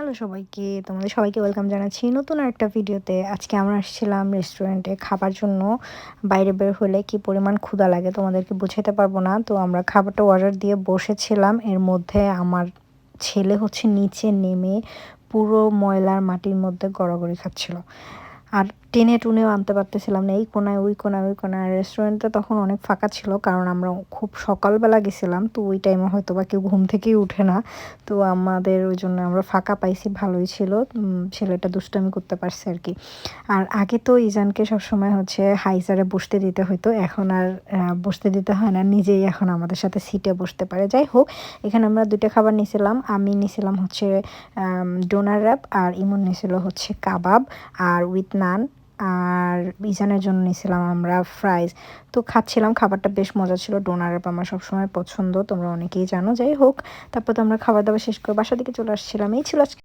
Hello সবাইকে, তোমাদের সবাইকে ওয়েলকাম জানাচ্ছি নতুন আরেকটা ভিডিওতে। আজকে আমরা আসছিলাম রেস্টুরেন্টে খাবার জন্য। বাইরে বের হলে কি পরিমাণ ক্ষুধা লাগে তোমাদেরকে বোঝাতে পারবো না। তো আমরা খাবারটা অর্ডার দিয়ে বসেছিলাম, এর মধ্যে আমার ছেলে হচ্ছে নিচে নেমে পুরো ময়লার মাটির মধ্যে গড়াগড়ি খাচ্ছিল। আর টেনে টুনেও আনতে পারতেছিলাম না, এই কোনায় ওই কোনায় ওই কোনায়। আর রেস্টুরেন্টটা তখন অনেক ফাঁকা ছিল, কারণ আমরা খুব সকালবেলা গেছিলাম, তো ওই টাইমে হয়তো বা কেউ ঘুম থেকেই উঠে না। তো আমাদের ওই জন্য আমরা ফাঁকা পাইছি, ভালোই ছিল। ছেলেটা দুষ্টামি করতে পারছে আর কি। আর আগে তো ইজানকে সবসময় হচ্ছে হাইজারে বসতে দিতে হতো, এখন আর বসতে দিতে হয় না, নিজেই এখন আমাদের সাথে সিটে বসতে পারে। যাই হোক, এখানে আমরা দুইটা খাবার নিয়েছিলাম। আমি নিয়েছিলাম হচ্ছে ডোনার র্যাপ, আর ইমন নিয়েছিল হচ্ছে কাবাব আর উইথ নান। আর ইজানের জন্য নিয়েছিলাম আমরা ফ্রাইজ। তো খাচ্ছিলাম, খাবারটা বেশ মজা ছিল। ডোনার র্যাপ আমার সবসময় পছন্দ, তোমরা অনেকেই জানো। যাই হোক, তারপর তো আমরা খাবার দাবার শেষ করে বাসার দিকে চলে আসছিলাম। এই ছিল আজকে